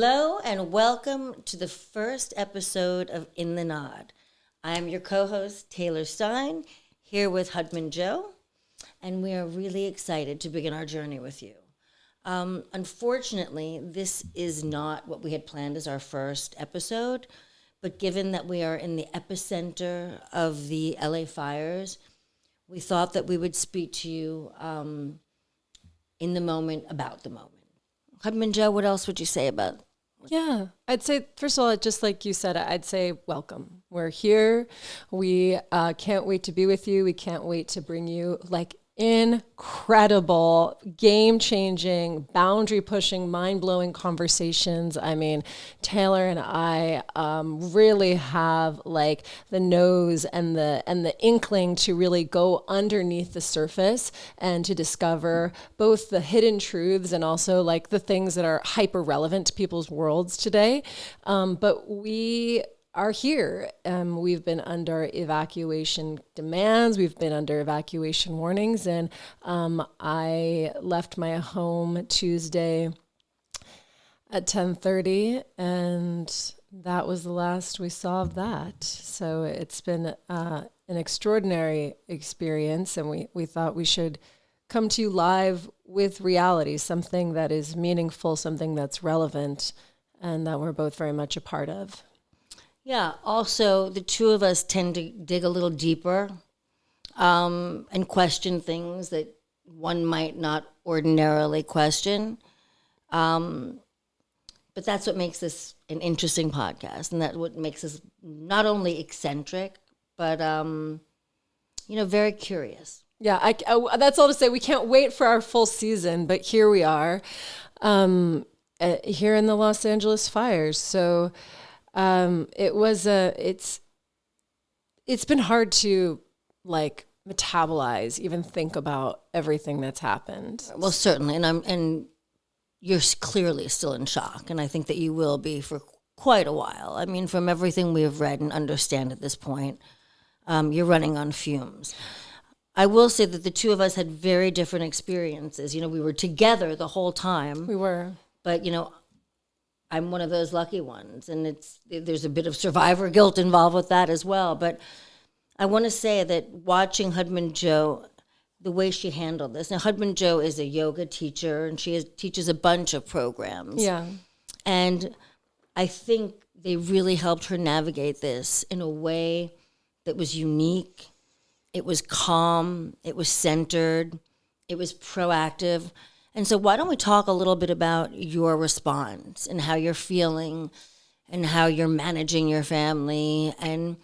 Hello and welcome to the first episode of In the NAAD. I'm your co-host, Taylor Stein, here with Harmamjot, and we are really excited to begin our journey with you. Unfortunately, this is not what we had planned as our first episode, but given that we are in the epicenter of the LA fires, we thought that we would speak to you in the moment, about the moment. Harmamjot, what else would you say about? Yeah, I'd say, first of all, just like you said, I'd say welcome. We're here. We can't wait to be with you. We can't wait to bring you incredible, game-changing, boundary-pushing, mind-blowing conversations. I mean, Taylor and I really have the nose and the inkling to really go underneath the surface and to discover both the hidden truths and also the things that are hyper relevant to people's worlds today. But we are here. We've been under evacuation demands. We've been under evacuation warnings. And I left my home Tuesday at 10:30, and that was the last we saw of that. So it's been an extraordinary experience, and we thought we should come to you live with reality, something that is meaningful, something that's relevant, and that we're both very much a part of. Yeah, also, the two of us tend to dig a little deeper and question things that one might not ordinarily question. But that's what makes this an interesting podcast, and that's what makes us not only eccentric, but, very curious. Yeah, that's all to say. We can't wait for our full season, but here we are, here in the Los Angeles fires. So it's been hard to metabolize, even think about everything that's happened. Well, certainly, and you're clearly still in shock, and I think that you will be for quite a while. I mean, from everything we have read and understand at this point, you're running on fumes. I will say that the two of us had very different experiences. We were together the whole time. We were. But, I'm one of those lucky ones, and there's a bit of survivor guilt involved with that as well. But I want to say that watching Harmamjot, the way she handled this. Now, Harmamjot is a yoga teacher, and she teaches a bunch of programs. Yeah. And I think they really helped her navigate this in a way that was unique. It was calm. It was centered. It was proactive. And so why don't we talk a little bit about your response and how you're feeling and how you're managing your family and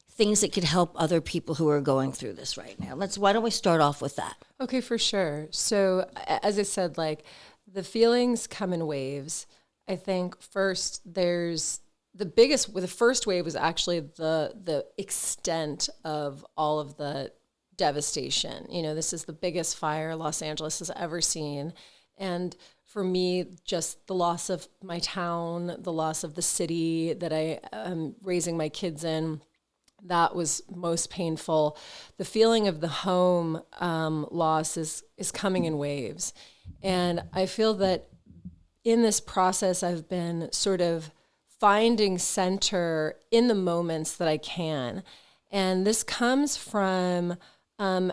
things that could help other people who are going through this right now. Why don't we start off with that? Okay, for sure. So as I said, the feelings come in waves. I think first there's the first wave was actually the extent of all of the devastation. This is the biggest fire Los Angeles has ever seen. And for me, just the loss of my town, the loss of the city that I am raising my kids in, that was most painful. The feeling of the home loss is coming in waves. And I feel that in this process, I've been sort of finding center in the moments that I can. And this comes from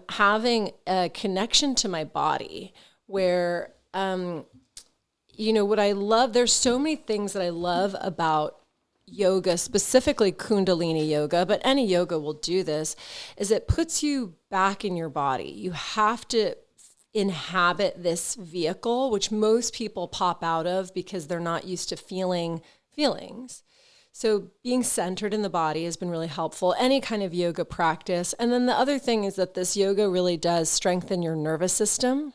having a connection to my body where, what I love, there's so many things that I love about yoga, specifically Kundalini yoga, but any yoga will do this, is it puts you back in your body. You have to inhabit this vehicle, which most people pop out of because they're not used to feeling feelings. So being centered in the body has been really helpful, any kind of yoga practice. And then the other thing is that this yoga really does strengthen your nervous system.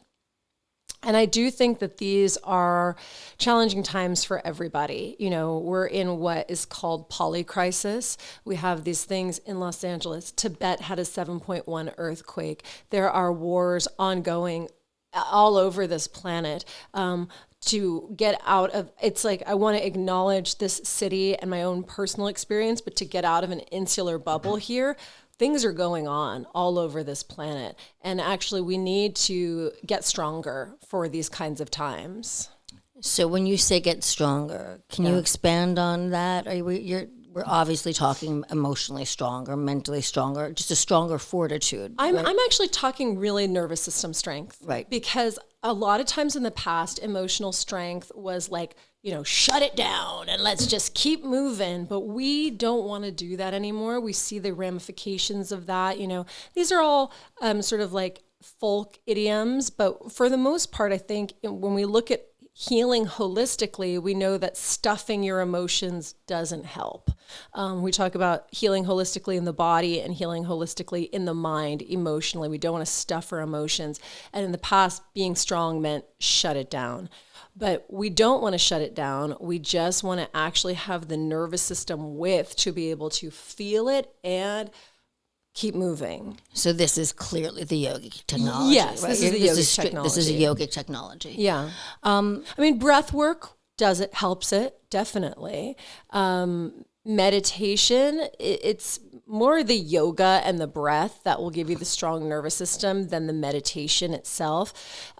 And I do think that these are challenging times for everybody. We're in what is called polycrisis. We have these things in Los Angeles. Tibet had a 7.1 earthquake. There are wars ongoing all over this planet. To get out of, I want to acknowledge this city and my own personal experience, but to get out of an insular bubble here, things are going on all over this planet. And actually we need to get stronger for these kinds of times. So when you say get stronger, can you expand on that? We're obviously talking emotionally stronger, mentally stronger, just a stronger fortitude. I'm actually talking really nervous system strength. Right. Because a lot of times in the past, emotional strength was like, shut it down and let's just keep moving. But we don't want to do that anymore. We see the ramifications of that. These are all sort of like folk idioms. But for the most part, I think when we look at healing holistically, we know that stuffing your emotions doesn't help. We talk about healing holistically in the body and healing holistically in the mind, emotionally. We don't want to stuff our emotions. And in the past, being strong meant shut it down. But we don't want to shut it down. We just want to actually have the nervous system width to be able to feel it and keep moving. So this is clearly the yogic technology. Yes, right? this is the yogic technology. This is a yogic technology. Yeah. Breath work helps it, definitely. Meditation, it's more the yoga and the breath that will give you the strong nervous system than the meditation itself.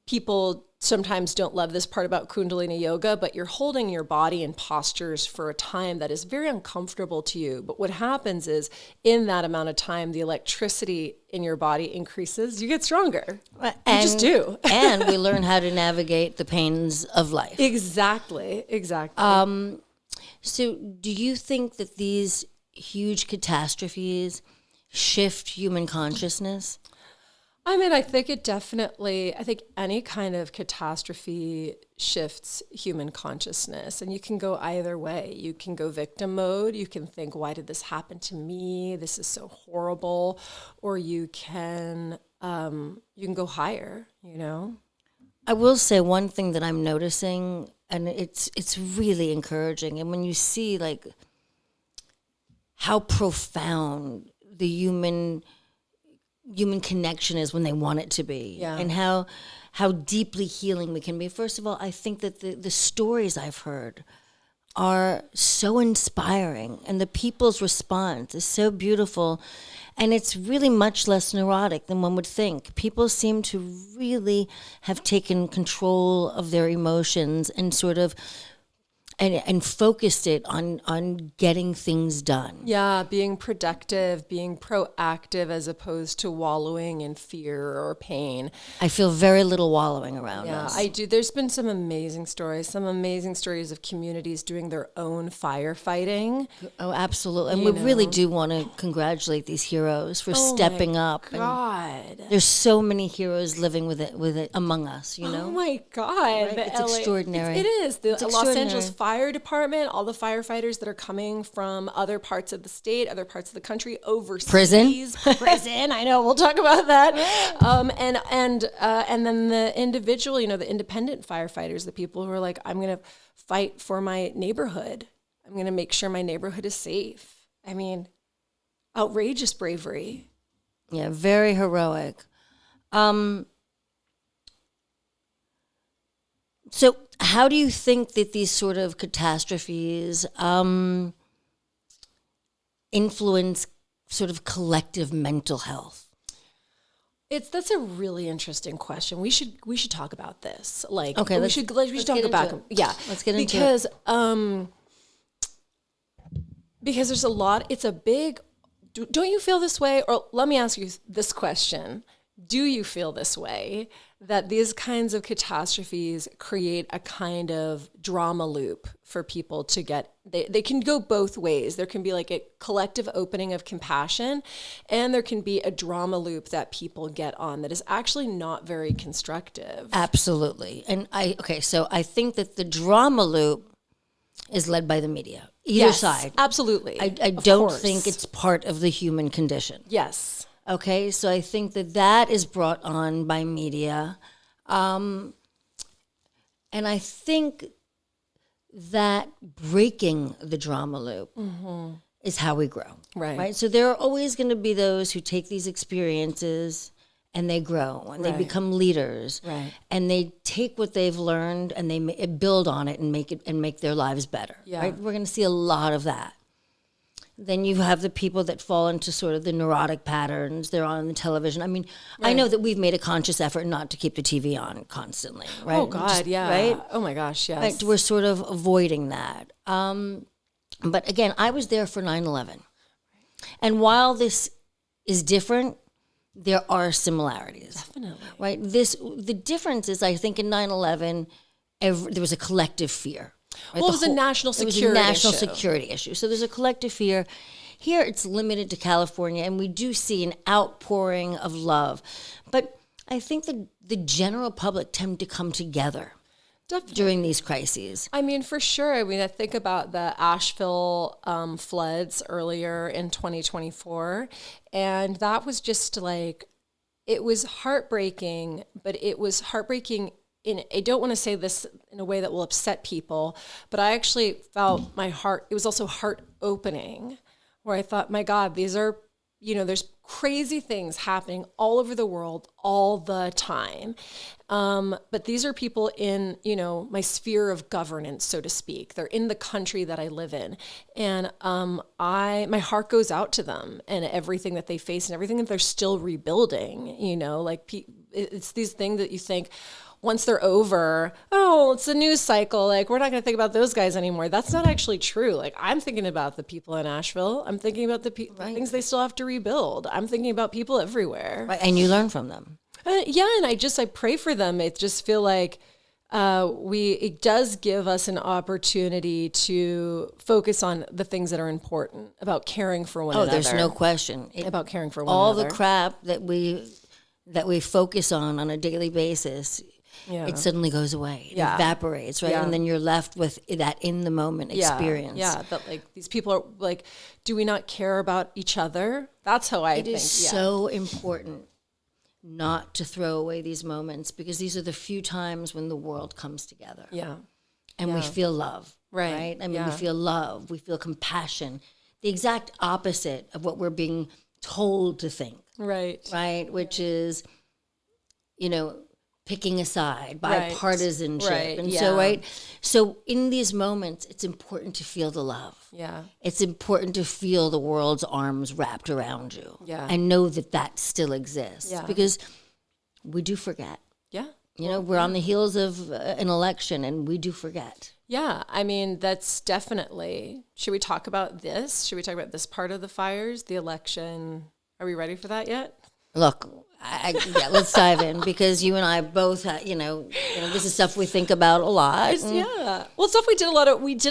People sometimes don't love this part about Kundalini yoga, but you're holding your body in postures for a time that is very uncomfortable to you. But what happens is in that amount of time, the electricity in your body increases. You get stronger. You just do. And we learn how to navigate the pains of life. Exactly. So do you think that these huge catastrophes shift human consciousness? I think I think any kind of catastrophe shifts human consciousness, and you can go either way. You can go victim mode. You can think, why did this happen to me? This is so horrible. Or you can go higher, I will say one thing that I'm noticing, and it's really encouraging. And when you see like how profound the human connection is when they want it to be, and how deeply healing we can be. First of all, I think that the stories I've heard are so inspiring, and the people's response is so beautiful, and it's really much less neurotic than one would think. People seem to really have taken control of their emotions and sort of and focused it on getting things done. Yeah, being productive, being proactive as opposed to wallowing in fear or pain. I feel very little wallowing around us. Yeah, I do. There's been some amazing stories of communities doing their own firefighting. Oh, absolutely. And we really do want to congratulate these heroes for stepping up. God. And there's so many heroes living with it among us, Oh my God. Right? It's extraordinary. It is. The It's Los Angeles extraordinary. Fire Department, all the firefighters that are coming from other parts of the state, other parts of the country, overseas. Prison. I know. We'll talk about that. And then the individual, the independent firefighters, the people who are like, I'm going to fight for my neighborhood. I'm going to make sure my neighborhood is safe. Outrageous bravery. Yeah, very heroic. So how do you think that these sort of catastrophes influence sort of collective mental health? That's a really interesting question. We should talk about this. Okay, we should talk about it. Yeah, let's get into it. Because there's a lot. It's a big. Don't you feel this way? Or let me ask you this question: do you feel this way? That these kinds of catastrophes create a kind of drama loop for people to get, they can go both ways. There can be like a collective opening of compassion, and there can be a drama loop that people get on that is actually not very constructive. Absolutely. And so I think that the drama loop is led by the media, either side. Absolutely. I don't think it's part of the human condition. Yes. Okay, so I think that is brought on by media. And I think that breaking the drama loop is how we grow. Right. So there are always going to be those who take these experiences and they grow and they become leaders. Right. And they take what they've learned and they build on it and make their lives better. Yeah. Right. We're going to see a lot of that. Then you have the people that fall into sort of the neurotic patterns. They're on the television. I mean, I know that we've made a conscious effort not to keep the TV on constantly, right? Oh God, yeah. Right? Oh my gosh, yes. Right? We're sort of avoiding that. But again, I was there for 9/11. And while this is different, there are similarities. Definitely. Right? The difference is, I think in 9/11, there was a collective fear. Right? Well, it was a national security It was a national issue. security issue. So there's a collective fear. Here it's limited to California, and we do see an outpouring of love. But I think the general public tend to come together during these crises. I mean, for sure. I mean, I think about the Asheville floods earlier in 2024, and that was just like, it was heartbreaking, but it was heartbreaking I don't want to say this in a way that will upset people, but I actually felt my heart, it was also heart opening, where I thought, my God, these are, there's crazy things happening all over the world all the time. But these are people in, my sphere of governance, so to speak. They're in the country that I live in. And my heart goes out to them and everything that they face and everything that they're still rebuilding, it's these things that you think, once they're over, it's a news cycle. Like, we're not going to think about those guys anymore. That's not actually true. Like, I'm thinking about the people in Asheville. I'm thinking about the things they still have to rebuild. I'm thinking about people everywhere. Right. And you learn from them. And I pray for them. It just feel like it does give us an opportunity to focus on the things that are important about caring for one another. Oh, there's no question. About caring for one another. All the crap that we focus on a daily basis, it suddenly goes away. It evaporates, right? And then you're left with that in the moment experience. Yeah, that like these people are like, do we not care about each other? That's how I think. It is so important not to throw away these moments, because these are the few times when the world comes together. Yeah. And we feel love. Right. I mean, we feel love, we feel compassion. The exact opposite of what we're being told to think. Right. Right? Which is, picking a side, bipartisanship. Right. And so in these moments, it's important to feel the love. Yeah. It's important to feel the world's arms wrapped around you. Yeah. And know that still exists. Yeah. Because we do forget. Yeah. We're on the heels of an election, and we do forget. Yeah. I mean, that's definitely, should we talk about this? Should we talk about this part of the fires, the election? Are we ready for that yet? Look, let's dive in, because you and I both, this is stuff we think about a lot. Well, stuff we did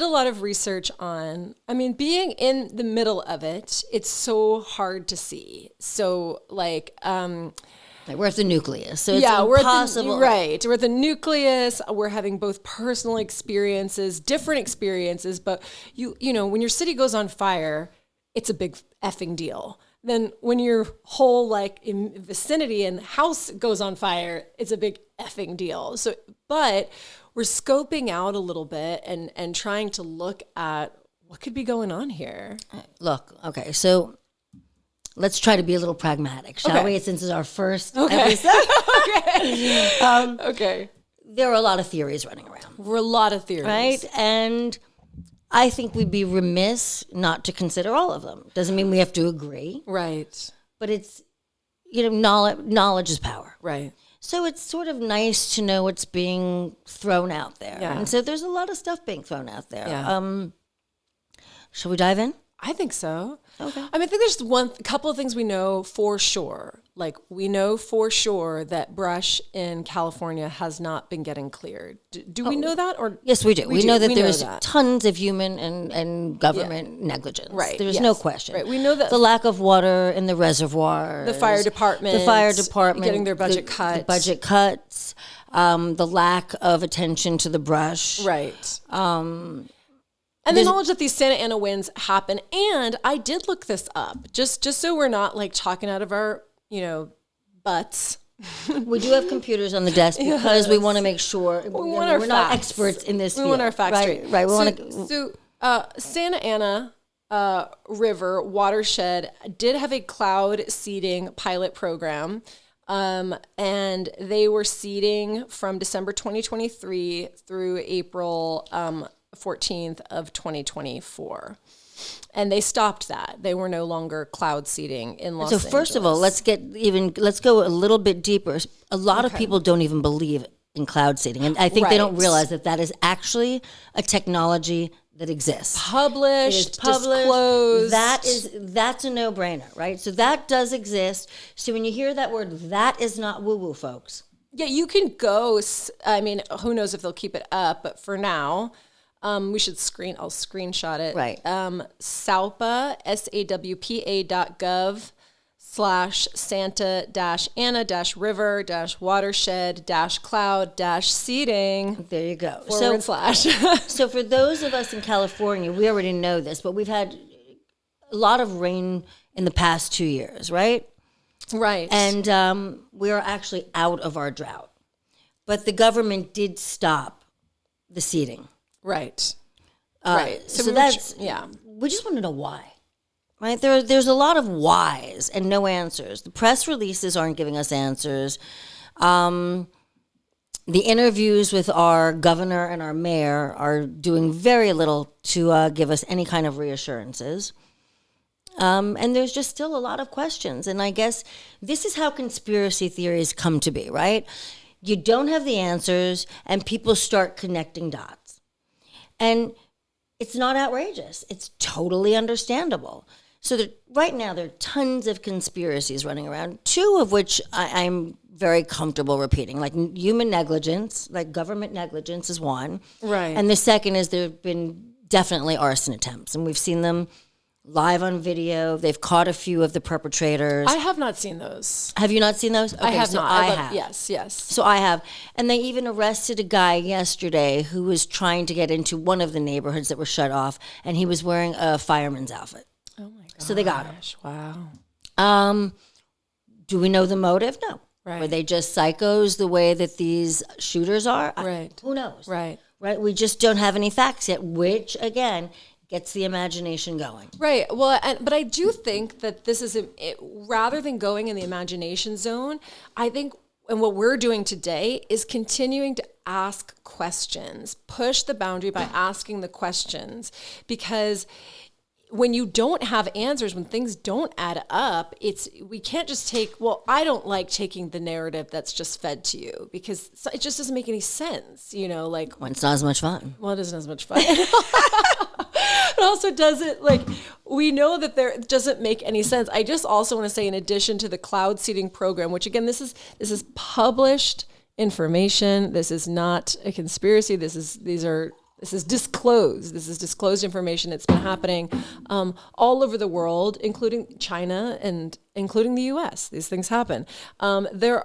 a lot of research on. I mean, being in the middle of it, it's so hard to see. So like, we're at the nucleus, so it's impossible. We're at the nucleus. We're having both personal experiences, different experiences, but when your city goes on fire, it's a big effing deal. Then when your whole vicinity and house goes on fire, it's a big effing deal. So, but we're scoping out a little bit and trying to look at what could be going on here. Look, okay, so let's try to be a little pragmatic, shall we? Since it's our first episode. Okay. There are a lot of theories running around. A lot of theories. Right? And I think we'd be remiss not to consider all of them. Doesn't mean we have to agree. Right. But it's, knowledge is power. Right. So it's sort of nice to know what's being thrown out there. Yeah. And so there's a lot of stuff being thrown out there. Yeah. Shall we dive in? I think so. Okay. I mean, I think there's a couple of things we know for sure. Like, we know for sure that brush in California has not been getting cleared. Do we know that? Or yes, we do. We know that there's that. tons of human and government negligence. Right. There's no question. Right. We know that the lack of water in the reservoirs, the fire department getting their budget cut, the budget cuts, the lack of attention to the brush. Right. And the knowledge that these Santa Ana winds happen. And I did look this up, just so we're not talking out of our, butts. We do have computers on the desk because we want to make sure we're not experts in this field. We want our facts straight. Right. So Santa Ana River watershed did have a cloud seeding pilot program. And they were seeding from December 2023 through April 14th of 2024. And they stopped that. They were no longer cloud seeding in Los Angeles. So first of all, let's go a little bit deeper. A lot of people don't even believe in cloud seeding, and I think they don't realize that is actually a technology that exists. Published, disclosed. That's a no-brainer, right? So that does exist. So when you hear that word, that is not woo-woo, folks. Yeah, you can go. I mean, who knows if they'll keep it up? But for now, I'll screenshot it. Right. SAWPA, SAWPA.gov/Santa-Ana-River-Watershed-Cloud-Seeding. There you go. / So for those of us in California, we already know this, but we've had a lot of rain in the past 2 years, right? Right. And we are actually out of our drought. But the government did stop the seeding. Right. Right. So we just want to know why. Right? There's a lot of whys and no answers. The press releases aren't giving us answers. The interviews with our governor and our mayor are doing very little to give us any kind of reassurances. And there's just still a lot of questions. And I guess this is how conspiracy theories come to be, right? You don't have the answers, and people start connecting dots. And it's not outrageous. It's totally understandable. So right now, there are tons of conspiracies running around, two of which I'm very comfortable repeating, like human negligence, like government negligence is one. Right. And the second is there have been definitely arson attempts, and we've seen them live on video. They've caught a few of the perpetrators. I have not seen those. Have you not seen those? Okay, I have not. I have. Yes. So I have. And they even arrested a guy yesterday who was trying to get into one of the neighborhoods that were shut off, and he was wearing a fireman's outfit. Oh my gosh. So they got him. Wow. Do we know the motive? No. Right. Were they just psychos the way that these shooters are? Right. Who knows? Right. We just don't have any facts yet, which, again, gets the imagination going. Right. Well, but I do think that this is, rather than going in the imagination zone, I think, and what we're doing today is continuing to ask questions, push the boundary by asking the questions, because when you don't have answers, when things don't add up, we can't just take, I don't like taking the narrative that's just fed to you, because it just doesn't make any sense, Well, it's not as much fun. Well, it isn't as much fun. It also doesn't, we know that it doesn't make any sense. I just also want to say, in addition to the cloud seeding program, which again, this is published information. This is not a conspiracy. This is disclosed. This is disclosed information. It's been happening all over the world, including China and including the U.S. These things happen. There's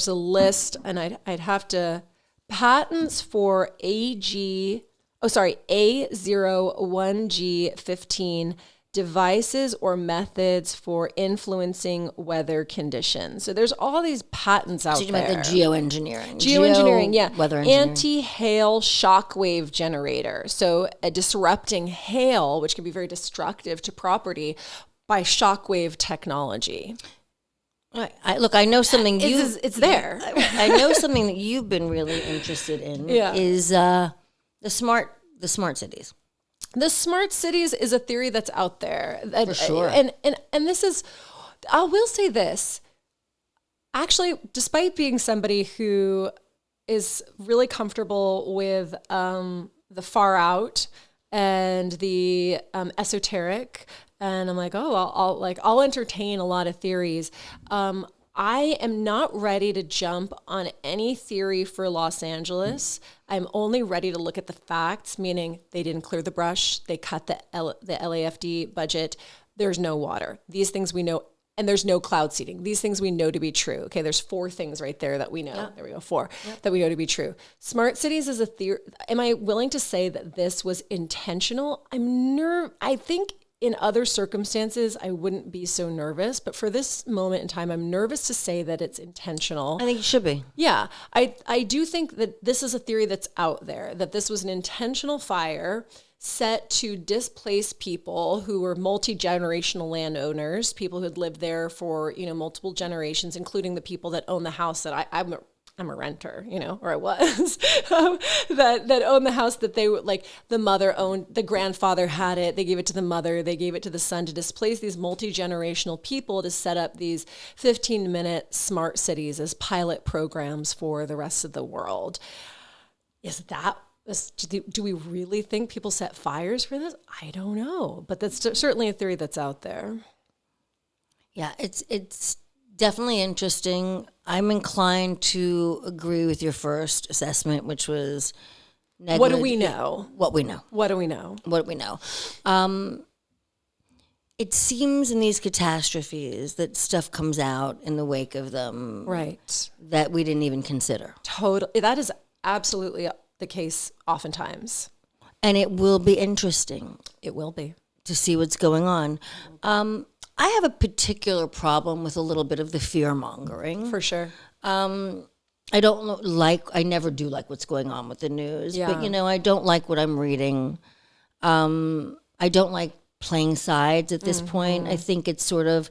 a list, and I'd have to, patents for A01G15 devices or methods for influencing weather conditions. So there's all these patents out there. So you meant the geoengineering. Geoengineering, yeah. Weather engineering. Anti-hail shockwave generator. So disrupting hail, which can be very destructive to property, by shockwave technology. Right. I know something it's there. I know something that you've been really interested in is the smart cities. The smart cities is a theory that's out there. For sure. And this is, I will say this, actually, despite being somebody who is really comfortable with the far out and the esoteric, and I'm like, I'll entertain a lot of theories. I am not ready to jump on any theory for Los Angeles. I'm only ready to look at the facts, meaning they didn't clear the brush, they cut the LAFD budget, there's no water. These things we know, and there's no cloud seeding. These things we know to be true. Okay, there's 4 things right there that we know. Yeah. There we go, 4 that we know to be true. Smart cities is a theory. Am I willing to say that this was intentional? I think in other circumstances, I wouldn't be so nervous. But for this moment in time, I'm nervous to say that it's intentional. I think it should be. Yeah. I do think that this is a theory that's out there, that this was an intentional fire set to displace people who were multi-generational landowners, people who had lived there for, multiple generations, including the people that own the house that I'm a renter, or I was, that owned the house that they would, like, the mother owned, the grandfather had it, they gave it to the mother, they gave it to the son, to displace these multi-generational people to set up these 15-minute smart cities as pilot programs for the rest of the world. Do we really think people set fires for this? I don't know, but that's certainly a theory that's out there. Yeah, it's definitely interesting. I'm inclined to agree with your first assessment, which was what do we know? What we know. What do we know? What do we know? It seems in these catastrophes that stuff comes out in the wake of them, right, that we didn't even consider. Totally, that is absolutely the case oftentimes. And it will be interesting. It will be. To see what's going on. I have a particular problem with a little bit of the fear-mongering. For sure. I never do like what's going on with the news. Yeah. But, I don't like what I'm reading. I don't like playing sides at this point. I think it's sort of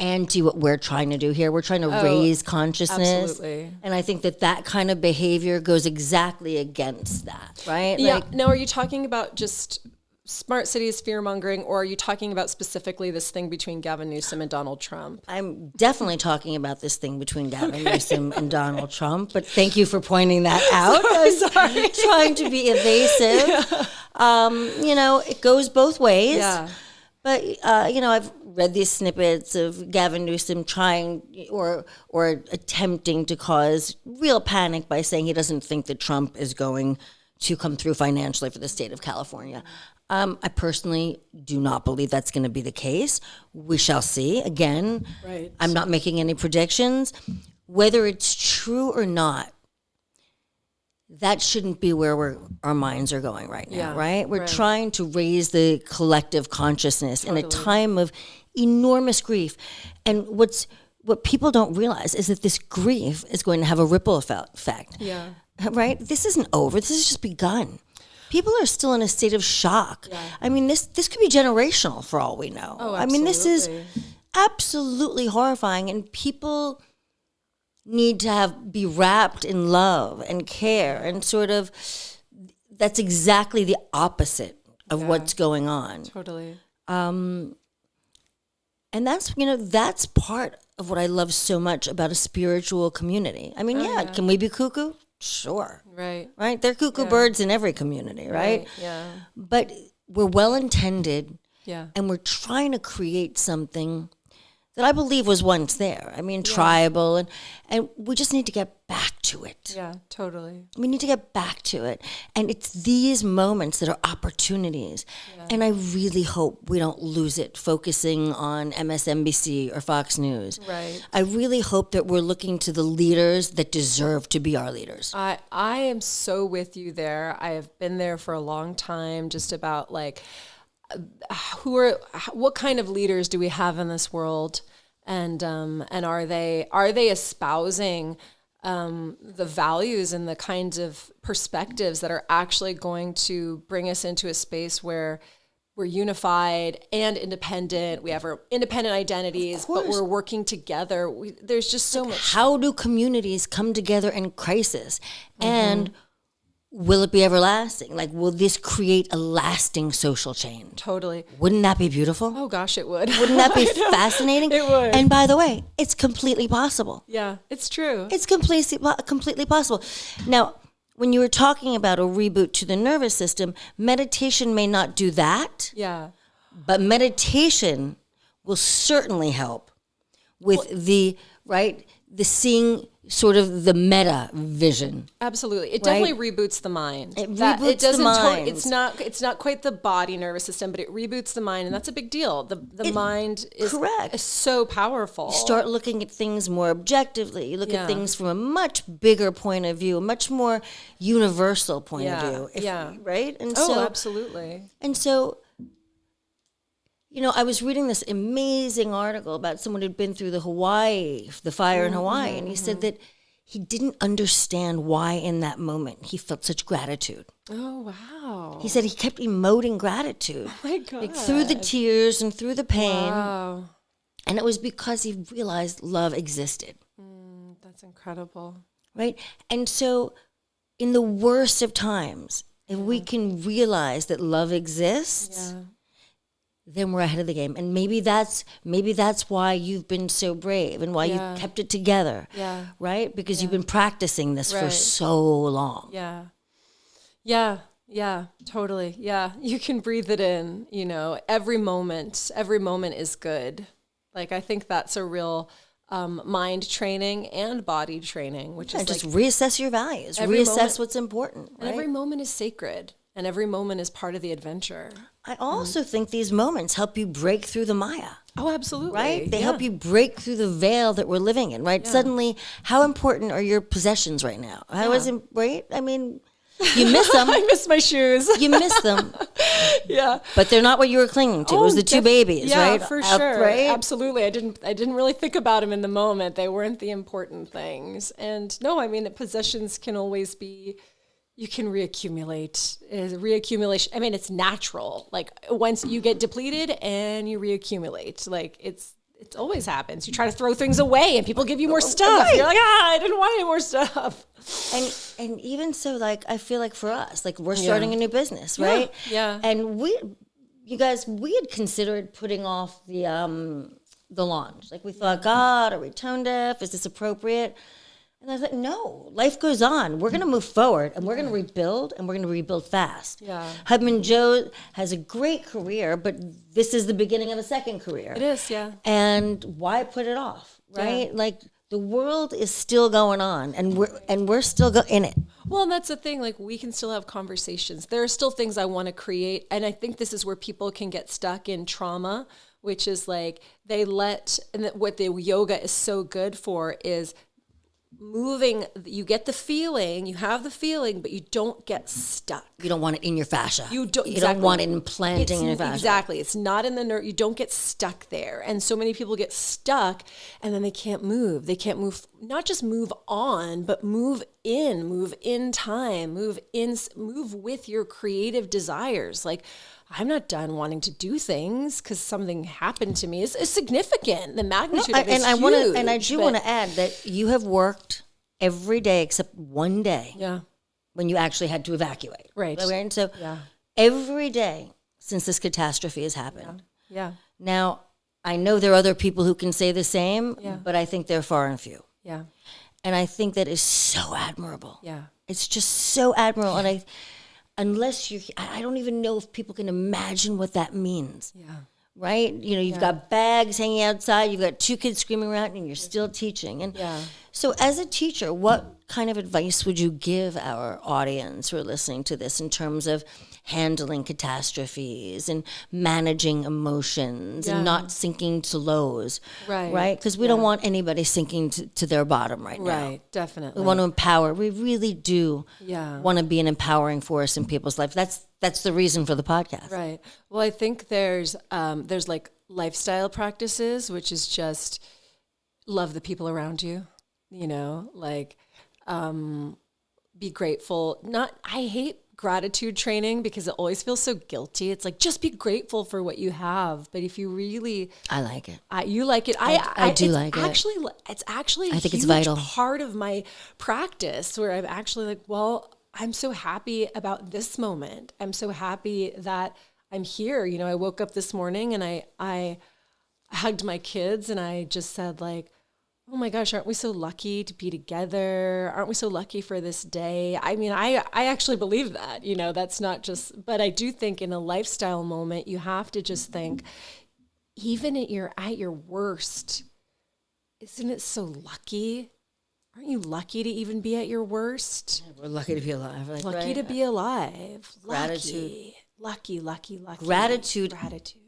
anti what we're trying to do here. We're trying to raise consciousness. Absolutely. And I think that kind of behavior goes exactly against that, right? Yeah. Now, are you talking about just smart cities, fear-mongering, or are you talking about specifically this thing between Gavin Newsom and Donald Trump? I'm definitely talking about this thing between Gavin Newsom and Donald Trump, but thank you for pointing that out. Sorry. Trying to be evasive. Yeah. It goes both ways. Yeah. But, I've read these snippets of Gavin Newsom trying or attempting to cause real panic by saying he doesn't think that Trump is going to come through financially for the state of California. I personally do not believe that's going to be the case. We shall see. Again, right. I'm not making any predictions. Whether it's true or not, that shouldn't be where our minds are going right now, right? We're trying to raise the collective consciousness in a time of enormous grief. And what people don't realize is that this grief is going to have a ripple effect. Yeah. Right? This isn't over. This has just begun. People are still in a state of shock. Yeah. I mean, this could be generational for all we know. Oh, absolutely. I mean, this is absolutely horrifying, and people need to be wrapped in love and care, and sort of that's exactly the opposite of what's going on. Totally. And that's part of what I love so much about a spiritual community. I mean, can we be cuckoo? Sure. Right. Right? There are cuckoo birds in every community, right? Yeah. But we're well-intended, and we're trying to create something that I believe was once there. I mean, tribal, and we just need to get back to it. Yeah, totally. We need to get back to it. And it's these moments that are opportunities. Yeah. And I really hope we don't lose it focusing on MSNBC or Fox News. Right. I really hope that we're looking to the leaders that deserve to be our leaders. I am so with you there. I have been there for a long time, just about like, what kind of leaders do we have in this world, and are they espousing the values and the kinds of perspectives that are actually going to bring us into a space where we're unified and independent. We have our independent identities, but we're working together. There's just so much. How do communities come together in crisis? And will it be everlasting? Like, will this create a lasting social change? Totally. Wouldn't that be beautiful? Oh, gosh, it would. Wouldn't that be fascinating? It would. And by the way, it's completely possible. Yeah, it's true. It's completely possible. Now, when you were talking about a reboot to the nervous system, meditation may not do that. Yeah. But meditation will certainly help with the seeing sort of the meta vision. Absolutely. It definitely reboots the mind. It reboots the mind. It's not quite the body nervous system, but it reboots the mind, and that's a big deal. The mind is so powerful. You start looking at things more objectively. You look at things from a much bigger point of view, a much more universal point of view. Right? And absolutely. And so, I was reading this amazing article about someone who'd been through the fire in Hawaii, and he said that he didn't understand why in that moment he felt such gratitude. Oh, wow. He said he kept emoting gratitude. Oh, my God. Like through the tears and through the pain. Wow. And it was because he realized love existed. That's incredible. right? And so in the worst of times, if we can realize that love exists, then we're ahead of the game. And maybe that's why you've been so brave and why you've kept it together. Yeah. Right? Because you've been practicing this for Right. so long. Yeah. Yeah. Yeah, totally. Yeah. You can breathe it in, you know, every moment is good. Like, I think that's a real mind training and body training, which is just like reassess your values, every reassess moment- what's important. and every moment is sacred and every moment is part of the adventure. I also think these moments help you break through the Maya. Oh, absolutely. Right? They help you break through the veil that we're living in, right? Suddenly, how important are your possessions right now? How isn't, right? I mean, you miss them. I miss my shoes. You miss them. Yeah. But they're not what you were clinging to. It was the two babies, right? Yeah, for sure. Right? Absolutely. I didn't really think about them in the moment. They weren't the important things. And no, I mean, possessions can always be, you can reaccumulate. Reaccumulation, I mean, it's natural. Like, once you get depleted and you reaccumulate, like it always happens. You try to throw things away and people give you more stuff. Right. You're like, I didn't want any more stuff. And even so, like, I feel like for us, like, we're starting a new business, right? Yeah. And we had considered putting off the launch. Like, we thought, God, are we tone deaf? Is this appropriate? And I was like, no, life goes on. We're going to move forward and we're going to rebuild, and we're going to rebuild fast. Yeah. Harmamjot has a great career, but this is the beginning of a second career. It is, yeah. And why put it off, right? Like, the world is still going on, and we're still in it. Well, and that's the thing. Like, we can still have conversations. There are still things I want to create, and I think this is where people can get stuck in trauma, which is like what the yoga is so good for is moving. You get the feeling, you have the feeling, but you don't get stuck. You don't want it in your fascia. You don't don't want it implanting in your fascia. Exactly. It's not in the nerve. You don't get stuck there. And so many people get stuck and then they can't move. They can't move, not just move on, but move in time, move with your creative desires. Like, I'm not done wanting to do things because something happened to me. It's significant. The magnitude of it is huge. And I do want to add that you have worked every day except one day. Yeah. When you actually had to evacuate. Right. And so every day since this catastrophe has happened. Yeah. Now, I know there are other people who can say the same, but I think they're far and few. Yeah. And I think that is so admirable. Yeah. It's just so admirable. And I don't even know if people can imagine what that means. Yeah. Right? You know, you've got bags hanging outside, you've got two kids screaming around, and you're still teaching. And so as a teacher, what kind of advice would you give our audience who are listening to this in terms of handling catastrophes and managing emotions and not sinking to lows? Right? Because we don't want anybody sinking to their bottom right now. Right, definitely. We want to empower. We really do Yeah. want to be an empowering force in people's lives. That's the reason for the podcast. Right. Well, I think there's like lifestyle practices, which is just love the people around you, you know, like be grateful. I hate gratitude training because it always feels so guilty. It's like, just be grateful for what you have. But if you really, I like it. You like it. I do like it. It's actually I think a it's huge vital. part of my practice where I'm actually like, well, I'm so happy about this moment. I'm so happy that I'm here. You know, I woke up this morning and I hugged my kids and I just said like, oh my gosh, aren't we so lucky to be together? Aren't we so lucky for this day? I mean, I actually believe that, you know, that's not just, but I do think in a lifestyle moment, you have to just think, even at your worst, isn't it so lucky? Aren't you lucky to even be at your worst? We're lucky to be alive. Like, Lucky to be alive. Gratitude. Lucky. Gratitude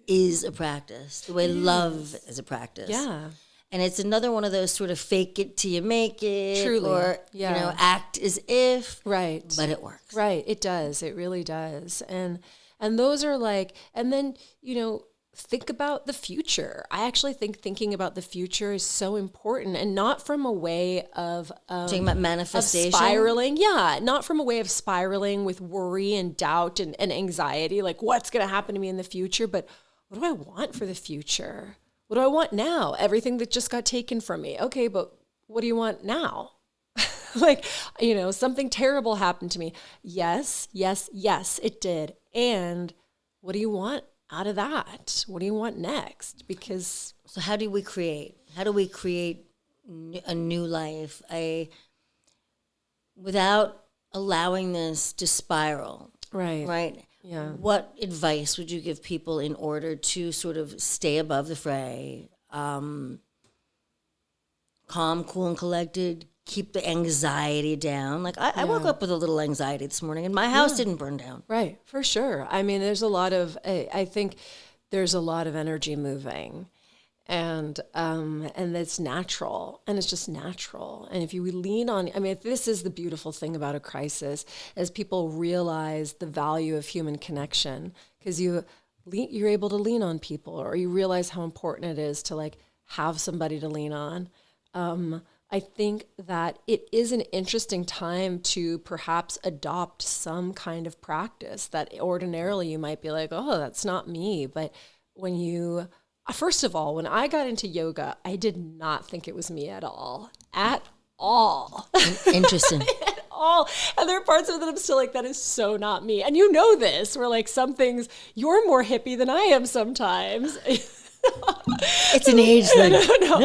is a practice. The way love is a practice. Yeah. And it's another one of those sort of fake it till you make it. Truly. Or, you know, act as if. Right. But it works. Right. It does. It really does. And those are like, and then, you know, think about the future. I actually think thinking about the future is so important, and not from a way of talking about manifestation, of spiraling. Yeah, not from a way of spiraling with worry and doubt and anxiety, like what's going to happen to me in the future, but what do I want for the future? What do I want now? Everything that just got taken from me. Okay, but what do you want now? Like, something terrible happened to me. Yes, yes, yes, it did. And what do you want out of that? What do you want next? Because so how do we create? How do we create a new life? Without allowing this to spiral. Right? Yeah. What advice would you give people in order to sort of stay above the fray? Calm, cool, and collected. Keep the anxiety down. Like I woke up with a little anxiety this morning, and my house didn't burn down. Right, for sure. I mean, there's a lot of. I think there's a lot of energy moving, and it's natural, and it's just natural. And if you lean on, I mean, this is the beautiful thing about a crisis, as people realize the value of human connection, because you're able to lean on people, or you realize how important it is to like have somebody to lean on. I think that it is an interesting time to perhaps adopt some kind of practice that ordinarily you might be like, oh, that's not me. But first of all, when I got into yoga, I did not think it was me at all. At all. Interesting. At all. And there are parts of it that I'm still like, that is so not me. And you know this, where like some things, you're more hippie than I am sometimes. It's an age thing. No,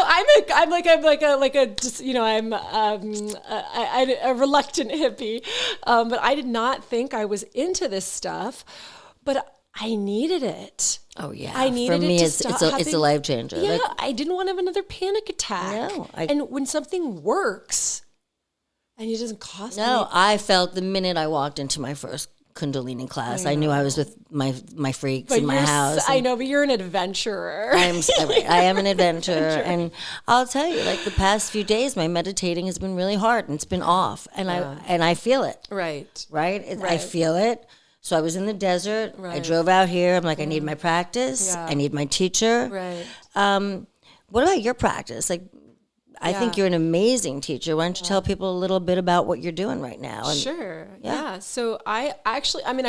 I'm a reluctant hippie, but I did not think I was into this stuff, but I needed it. Oh yeah, I needed for me, it to it's stop it's a life changer. Yeah, Like, I didn't want to have another panic attack. No, and when something works, and it doesn't cost me. no, I felt the minute I walked into my first Kundalini class, I knew I was with my freaks in my house. I know, but you're an adventurer. I am an adventurer, and I'll tell you, like the past few days, my meditating has been really hard, and it's been off, and I feel it. Right. I feel it. So I was in the desert. Right. I drove out here. I'm like, I need my practice. Yeah. I need my teacher. Right. What about your practice? Like, I think you're an amazing teacher. Why don't you tell people a little bit about what you're doing right now? And, sure. Yeah. So I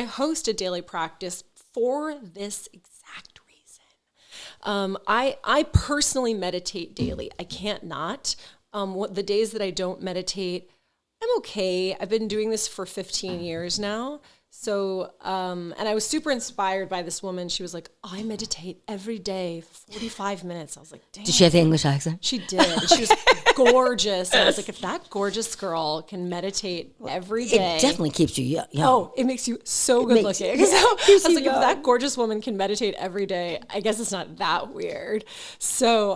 host a daily practice for this exact reason. I personally meditate daily. I can't not. The days that I don't meditate, I'm okay. I've been doing this for 15 years now. So, and I was super inspired by this woman. She was like, oh, I meditate every day for 45 minutes. I was like, damn. Did she have the English accent? She did. She was gorgeous. And I was like, if that gorgeous girl can meditate every day. It definitely keeps you young. Oh, it makes you so good looking. So I was like, if that gorgeous woman can meditate every day, I guess it's not that weird. So,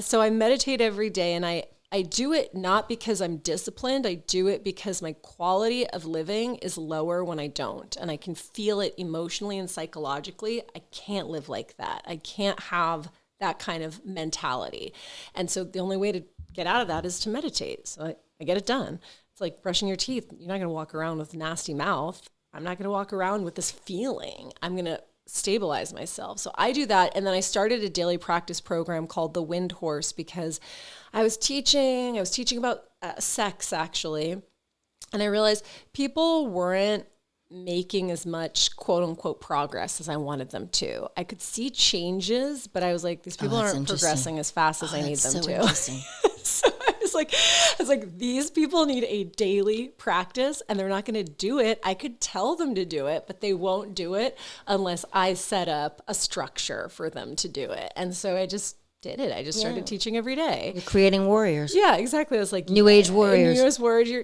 so I meditate every day, and I do it not because I'm disciplined. I do it because my quality of living is lower when I don't. And I can feel it emotionally and psychologically. I can't live like that. I can't have that kind of mentality. And so the only way to get out of that is to meditate. So I get it done. It's like brushing your teeth. You're not going to walk around with a nasty mouth. I'm not going to walk around with this feeling. I'm going to stabilize myself. So I do that. And then I started a daily practice program called the Wind Horse, because I was teaching about sex, actually. And I realized people weren't making as much quote unquote progress as I wanted them to. I could see changes, but I was like, these people aren't progressing as fast as I need them to. So I was like, these people need a daily practice, and they're not going to do it. I could tell them to do it, but they won't do it unless I set up a structure for them to do it. And so I just did it. I just started teaching every day. You're creating warriors. Yeah, exactly. I was like New Age warriors.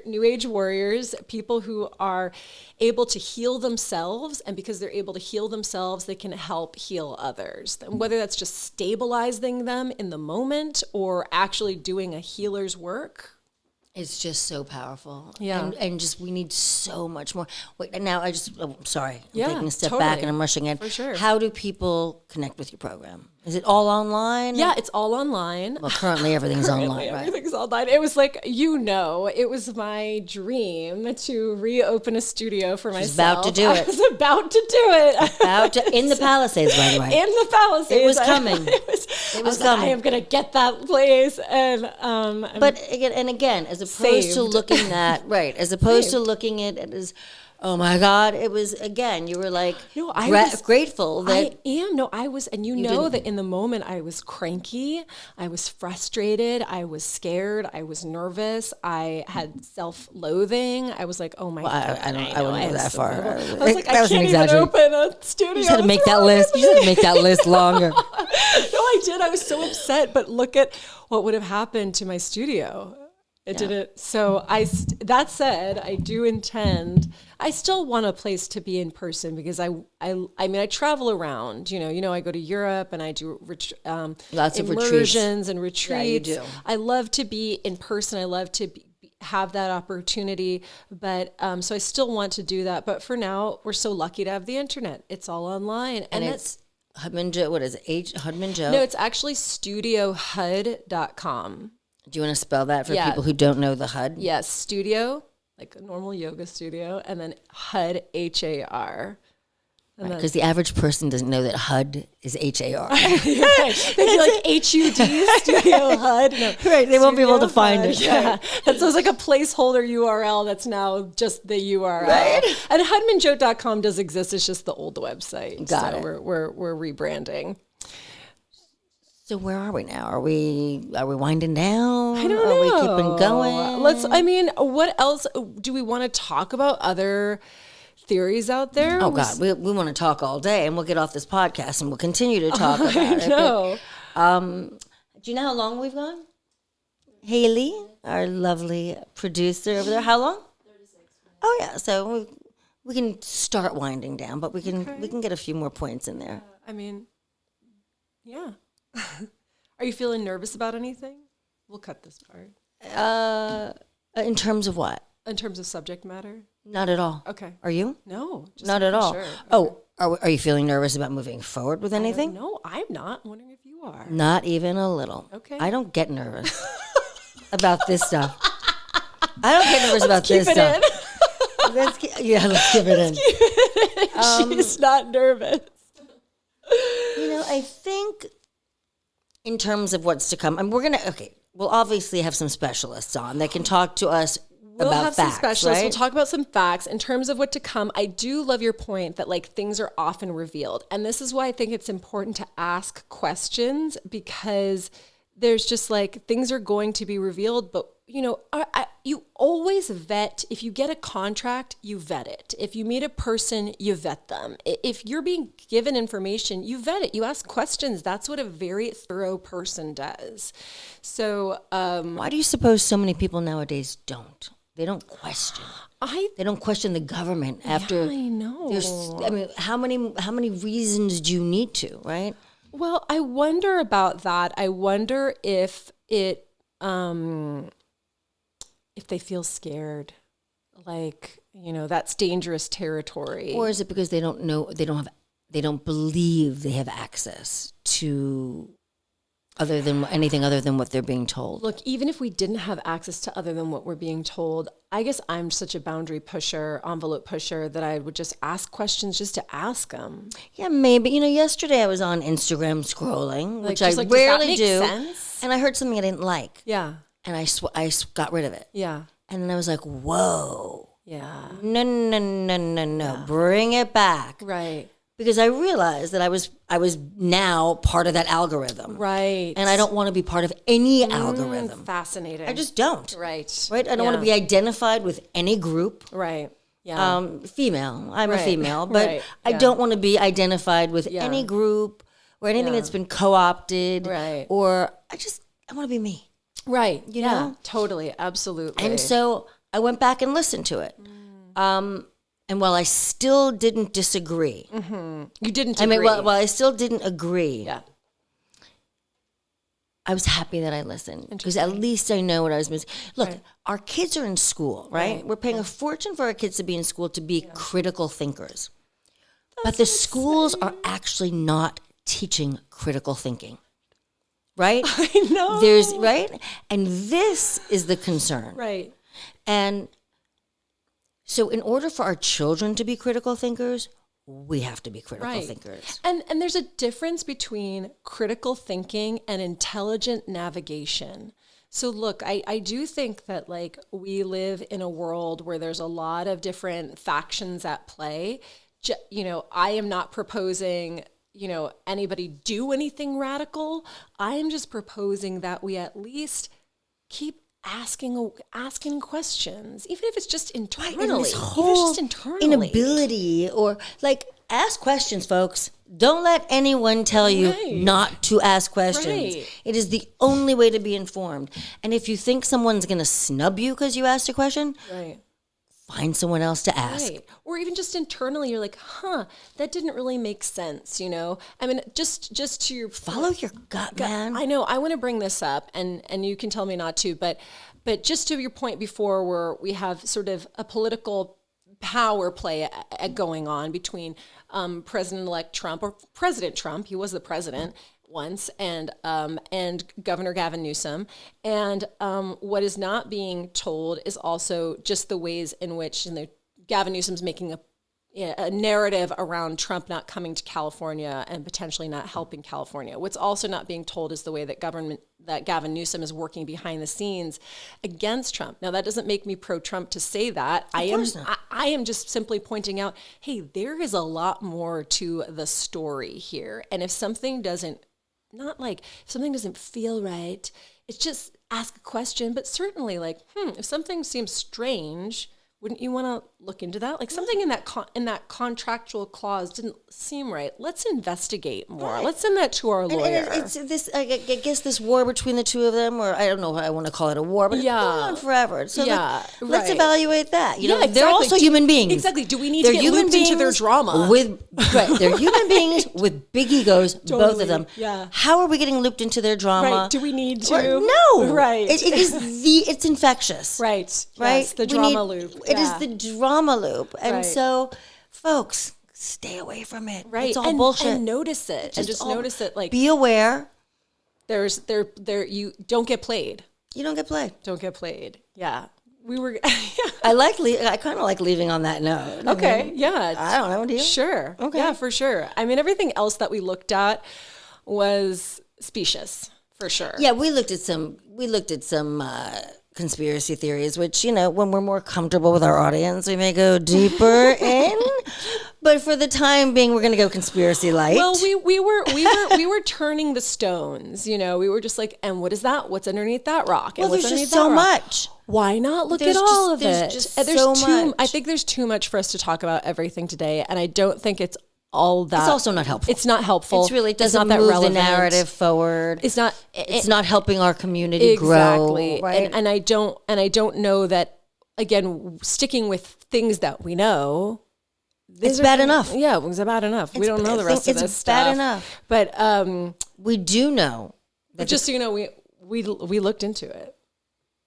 New Age warriors, people who are able to heal themselves, and because they're able to heal themselves, they can help heal others. And whether that's just stabilizing them in the moment or actually doing a healer's work. It's just so powerful. Yeah. And just, we need so much more. Wait, and now I'm sorry. I'm Yeah, taking a step totally. back and I'm rushing in. For sure. How do people connect with your program? Is it all online? Yeah, it's all online. Well, currently everything's online, right? Everything's online. It was like, it was my dream to reopen a studio for myself. About to do it. I was about to do it. In the Palisades, by the way. In the Palisades. It was coming. It was coming. I am going to get that place. And, but again, as opposed to looking at, right, as opposed to looking at it as, Oh my God. It was, again, you were like No, I was grateful that I am. No, I was, and you know that in the moment I was cranky, I was frustrated, I was scared, I was nervous, I had self-loathing. I was like, oh my God. I wouldn't go that far. I was like, That I was an can't even exaggeration. open a studio. You just had to make that list. You just had to make that list longer. No, I did. I was so upset, but look at what would have happened to my studio. It didn't. So that said, I do intend. I still want a place to be in person because I mean, I travel around. I go to Europe and I do Lots of immersions and retreats. Yeah, you do. I love to be in person. I love to have that opportunity. But so I still want to do that. But for now, we're so lucky to have the internet. It's all online, And it's Harmamjot. What is it? Harmamjot? no, it's actually studiohud.com. Do you want to spell that for people who don't know the HUD? Yes, studio, like a normal yoga studio, and then HUD, HAR. Because the average person doesn't know that HUD is HAR. Right. They'd be like HUD, Studio HUD. No, Right, they won't be able to find HUD. it. Yeah, Right. that sounds like a placeholder URL that's now just the URL. Right. And Harmamjot.com does exist. It's just the old website. Got so it. We're rebranding. So where are we now? Are we winding down? I don't Are we know. keeping going? What else do we want to talk about? Other theories out there? Oh God, we want to talk all day, and we'll get off this podcast, and we'll continue to talk about it. No. But, do you know how long we've gone? Haley, our lovely producer over there. How long? 36 minutes. Oh yeah, so we can start winding down, but we can get a few more points in there. Yeah. Are you feeling nervous about anything? We'll cut this part. In terms of what? In terms of subject matter? Not at all. Okay. Are you? No. Just Not at making all. sure. Oh, are you feeling nervous about moving forward with anything? No, I'm not. I'm wondering if you are. Not even a little. Okay. I don't get nervous about this stuff. I don't get nervous about this stuff. Let's keep it in. She's not nervous. I think in terms of what's to come, and we'll obviously have some specialists on that can talk to us We'll about have facts, some specialists. right? We'll talk about some facts in terms of what to come. I do love your point that things are often revealed. And this is why I think it's important to ask questions, because there's just things are going to be revealed, but you always vet. If you get a contract, you vet it. If you meet a person, you vet them. If you're being given information, you vet it. You ask questions. That's what a very thorough person does. So, why do you suppose so many people nowadays don't? They don't question. They don't question the government after. Yeah, I know. How many reasons do you need to, right? Well, I wonder about that. I wonder if if they feel scared, that's dangerous territory. Or is it because they don't know, they don't believe they have access to anything other than what they're being told? Look, even if we didn't have access to other than what we're being told, I guess I'm such a boundary pusher, envelope pusher, that I would just ask questions just to ask them. Yeah, maybe. Yesterday I was on Instagram scrolling, which I does that rarely make do. sense? And I heard something I didn't like. Yeah. And I got rid of it. Yeah. And then I was like, whoa. Yeah. No. Bring it back. Right. Because I realized that I was now part of that algorithm. Right. And I don't want to be part of any algorithm. Fascinating. I just don't. Right. Right? I don't want to be identified with any group. Right. Yeah. Female. I'm a Right. female. But Right. I Yeah. don't want to be identified with any group or anything that's been co-opted. Right. Or I want to be me. Right. You know? Totally. Absolutely. And so I went back and listened to it. And while I still didn't disagree, you didn't agree. while I still didn't agree, Yeah. I was happy that I listened because at least I know what I was missing. Look, our kids are in school, right? We're paying a fortune for our kids to be in school to be critical thinkers. But the schools are actually not teaching critical thinking, right? I know. Right? And this is the concern. Right. And so in order for our children to be critical thinkers, we have to be critical thinkers. And there's a difference between critical thinking and intelligent navigation. So look, I do think that like we live in a world where there's a lot of different factions at play. You know, I am not proposing, you know, anybody do anything radical. I am just proposing that we at least keep asking questions, even if it's just internally. And this Even if whole it's just internally. inability, or like, ask questions, folks. Don't let anyone tell you not to ask questions. Right. It is the only way to be informed. And if you think someone's going to snub you because you asked a question, Right. find someone else to ask. Right. Or even just internally, you're like, that didn't really make sense, you know? I mean, just to your Follow your gut, man. I know. I want to bring this up, and you can tell me not to, but just to your point before, where we have sort of a political power play going on between President-elect Trump, or President Trump, he was the president once, and Governor Gavin Newsom. And what is not being told is also just the ways in which Gavin Newsom's making a narrative around Trump not coming to California and potentially not helping California. What's also not being told is the way that Gavin Newsom is working behind the scenes against Trump. Now, that doesn't make me pro-Trump to say that. I am just simply pointing out, hey, there is a lot more to the story here. And if something doesn't feel right, it's just ask a question. But certainly, like, if something seems strange, wouldn't you want to look into that? Like, something in that contractual clause didn't seem right. Let's investigate more. Right. Let's send that to our lawyer. And it's this, I guess, this war between the two of them, or I don't know if I want to call it a war, but it's going on forever. So let's evaluate that. You know, exactly. They're also human beings. Exactly. Do we need to get looped into their drama? They're human beings with big egos, both of them. Yeah. How are we getting looped into their drama? Right. Do we need to? No. Right. It's infectious. Right. Right. Yes, the drama loop. It is the drama loop. And so, folks, stay away from it. Right. It's all bullshit. And notice it. Notice it. Like, be aware. You don't get played. You don't get played. Don't get played. Yeah. We were. I kind of like leaving on that note. Okay. Yeah. I don't know. What do you? Sure. Okay. Yeah, for sure. I mean, everything else that we looked at was specious, for sure. Yeah, we looked at some conspiracy theories, which, you know, when we're more comfortable with our audience, we may go deeper in. But for the time being, we're going to go conspiracy light. Well, we were turning the stones. You know, we were just like, and what is that? What's underneath that rock? And well, what's there's underneath just so that rock? much. Why not look at all of it? There's so much. I think there's too much for us to talk about everything today, and I don't think it's all that. It's also not helpful. It's not helpful. It doesn't not move that relevant. the narrative forward. It's not helping our community grow. Right? And I don't know that, again, sticking with things that we know. It's bad enough. Yeah, it's bad enough. We don't know the rest of this stuff. It's bad enough. But we do know. That just so you know, we looked into it.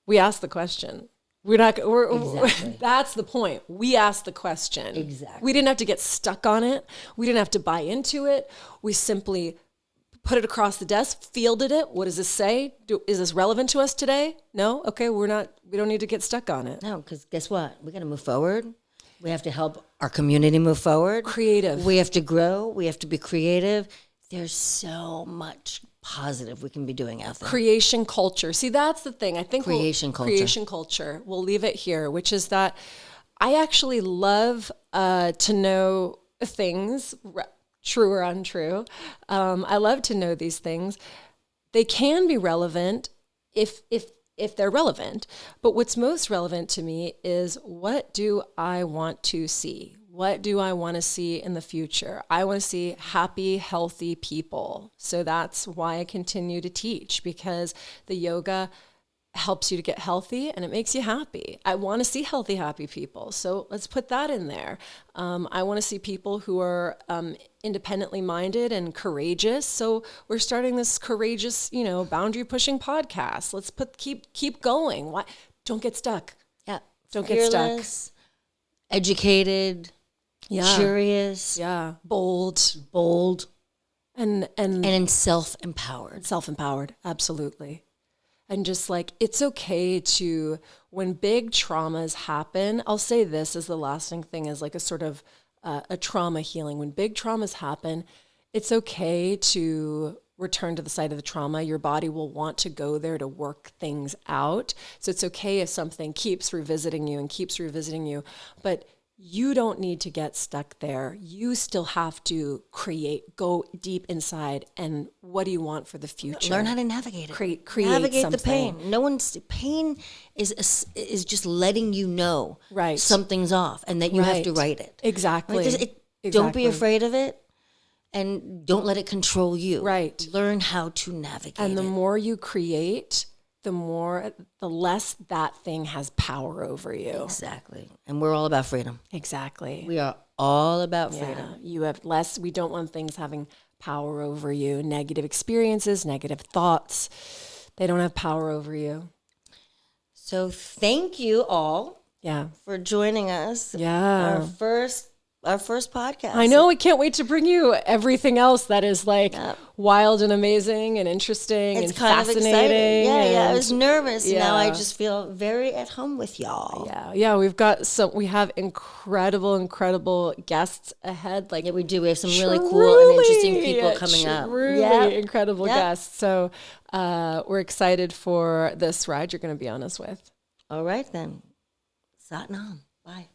We asked the question. Exactly. That's the point. We asked the question. Exactly. We didn't have to get stuck on it. We didn't have to buy into it. We simply put it across the desk, fielded it. What does this say? Is this relevant to us today? No? Okay, we don't need to get stuck on it. No, because guess what? We got to move forward. We have to help our community move forward. Creative. We have to grow. We have to be creative. There's so much positive we can be doing out there. Creation culture. See, that's the thing. I think creation culture. We'll leave it here, which is that I actually love to know things, true or untrue. I love to know these things. They can be relevant if they're relevant. But what's most relevant to me is, what do I want to see? What do I want to see in the future? I want to see happy, healthy people. So that's why I continue to teach, because the yoga helps you to get healthy and it makes you happy. I want to see healthy, happy people. So let's put that in there. I want to see people who are independently minded and courageous. So we're starting this courageous, boundary pushing podcast. Let's keep going. Why? Don't get stuck. Yeah. Don't Fearless, get stuck. Educated. Yeah. Curious. Yeah. Bold. And self-empowered. Self-empowered. Absolutely. And just like, it's okay to, when big traumas happen, I'll say this as the lasting thing, as like a sort of a trauma healing. When big traumas happen, it's okay to return to the site of the trauma. Your body will want to go there to work things out. So it's okay if something keeps revisiting you, but you don't need to get stuck there. You still have to go deep inside. And what do you want for the future? Learn how to navigate it. Create navigate something. the pain. Pain is just letting you know something's off and that you have to write it. Exactly. Don't be afraid of it. And don't let it control you. Right. Learn how to navigate it. And the more you create, the less that thing has power over you. Exactly. And we're all about freedom. Exactly. We are all about freedom. You have less, we don't want things having power over you. Negative experiences, negative thoughts, they don't have power over you. So thank you all for joining us. Yeah. Our first podcast. I know. We can't wait to bring you everything else that is like wild and amazing and interesting and fascinating. Yeah. I was nervous. Now I just feel very at home with y'all. Yeah. We have incredible guests ahead. Like we do. We have some really cool and interesting people coming up. Really incredible guests. So we're excited for this ride you're going to be on us with. All right then. Satnam. Bye.